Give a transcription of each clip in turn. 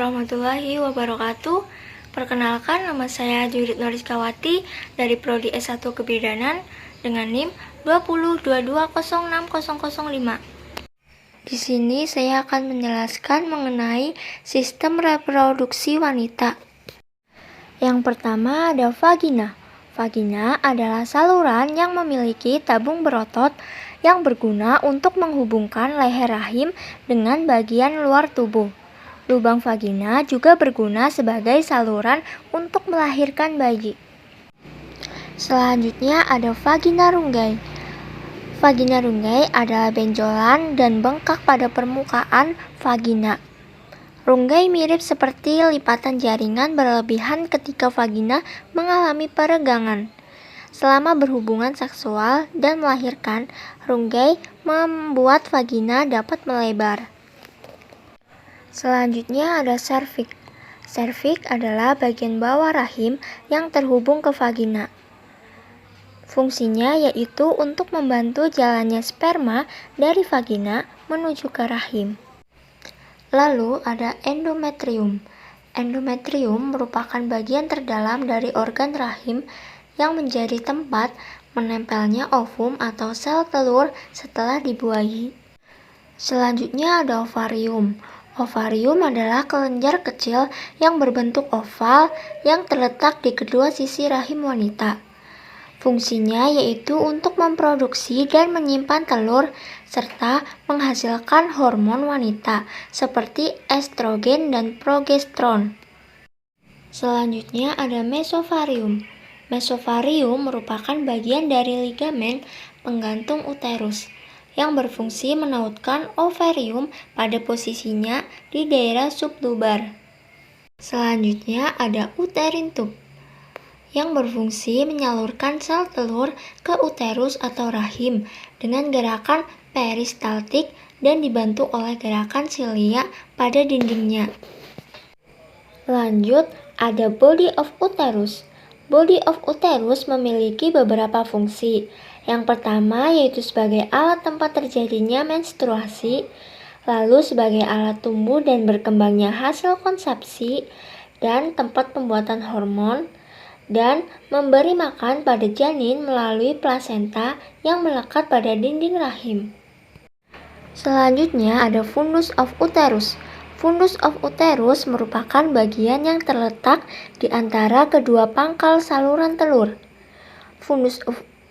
warahmatullahi wabarakatuh. Perkenalkan, nama saya Jurid Noriskawati dari Prodi S1 Kebidanan dengan NIM 2022060005. Di sini saya akan menjelaskan mengenai sistem reproduksi wanita. Yang pertama ada vagina. Vagina adalah saluran yang memiliki tabung berotot yang berguna untuk menghubungkan leher rahim dengan bagian luar tubuh. Lubang vagina juga berguna sebagai saluran untuk melahirkan bayi. Selanjutnya ada vagina runggai. Vagina runggai adalah benjolan dan bengkak pada permukaan vagina. Runggai mirip seperti lipatan jaringan berlebihan ketika vagina mengalami peregangan. Selama berhubungan seksual dan melahirkan, runggai membuat vagina dapat melebar. Selanjutnya ada serviks. Serviks adalah bagian bawah rahim yang terhubung ke vagina. Fungsinya yaitu untuk membantu jalannya sperma dari vagina menuju ke rahim. Lalu ada endometrium. Endometrium merupakan bagian terdalam dari organ rahim yang menjadi tempat menempelnya ovum atau sel telur setelah dibuahi. Selanjutnya ada ovarium. Ovarium adalah kelenjar kecil yang berbentuk oval yang terletak di kedua sisi rahim wanita. Fungsinya yaitu untuk memproduksi dan menyimpan telur serta menghasilkan hormon wanita seperti estrogen dan progesteron. Selanjutnya ada mesovarium. Mesovarium merupakan bagian dari ligamen penggantung uterus yang berfungsi menautkan ovarium pada posisinya di daerah sublubar. Selanjutnya ada uterine tube yang berfungsi menyalurkan sel telur ke uterus atau rahim dengan gerakan peristaltik dan dibantu oleh gerakan silia pada dindingnya. Lanjut, ada body of uterus. Body of uterus memiliki beberapa fungsi. Yang pertama yaitu sebagai alat tempat terjadinya menstruasi, lalu sebagai alat tumbuh dan berkembangnya hasil konsepsi dan tempat pembuatan hormon, dan memberi makan pada janin melalui plasenta yang melekat pada dinding rahim. Selanjutnya ada fundus of uterus. Fundus of uterus merupakan bagian yang terletak di antara kedua pangkal saluran telur. Fundus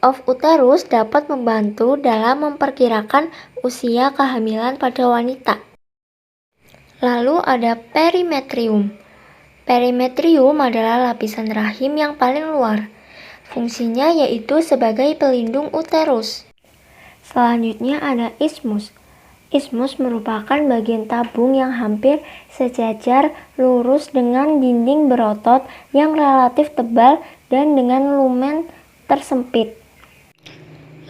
of uterus dapat membantu dalam memperkirakan usia kehamilan pada wanita. Lalu ada perimetrium. Perimetrium adalah lapisan rahim yang paling luar. Fungsinya yaitu sebagai pelindung uterus. Selanjutnya ada isthmus. Isthmus merupakan bagian tabung yang hampir sejajar lurus dengan dinding berotot yang relatif tebal dan dengan lumen tersempit.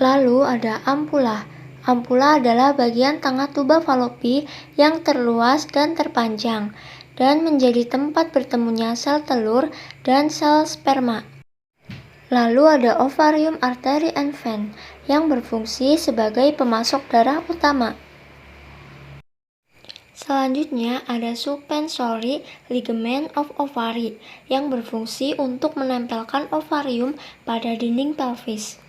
Lalu ada ampula. Ampula adalah bagian tengah tuba falopi yang terluas dan terpanjang dan menjadi tempat bertemunya sel telur dan sel sperma. Lalu ada ovarium, artery, and vein yang berfungsi sebagai pemasok darah utama. Selanjutnya ada suspensory ligament of ovary yang berfungsi untuk menempelkan ovarium pada dinding pelvis.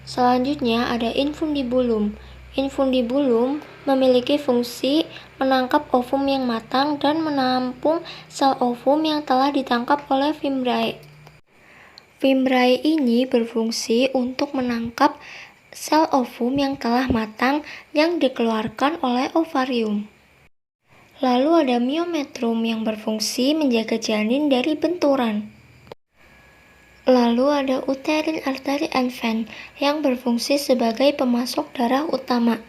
Selanjutnya ada infundibulum. Infundibulum memiliki fungsi menangkap ovum yang matang dan menampung sel ovum yang telah ditangkap oleh fimbriae. Fimbriae ini berfungsi untuk menangkap sel ovum yang telah matang yang dikeluarkan oleh ovarium. Lalu ada myometrium yang berfungsi menjaga janin dari benturan. Lalu ada uterine, artery, and vein yang berfungsi sebagai pemasok darah utama.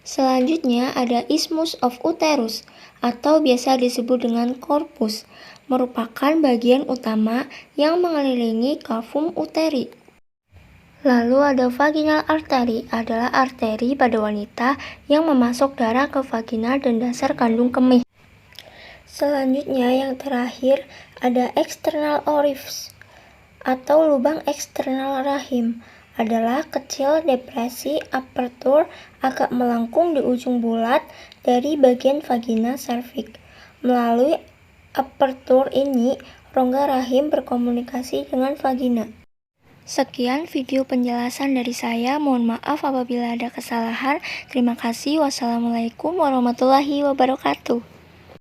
Selanjutnya ada isthmus of uterus atau biasa disebut dengan corpus, merupakan bagian utama yang mengelilingi cavum uteri. Lalu ada vaginal artery, adalah arteri pada wanita yang memasok darah ke vagina dan dasar kandung kemih. Selanjutnya yang terakhir ada external orifice atau lubang eksternal rahim, adalah kecil depresi apertur agak melengkung di ujung bulat dari bagian vagina serviks, Melalui apertur ini, rongga rahim berkomunikasi dengan vagina. Sekian video penjelasan dari saya. Mohon maaf apabila ada kesalahan. Terima kasih. Wassalamualaikum warahmatullahi wabarakatuh.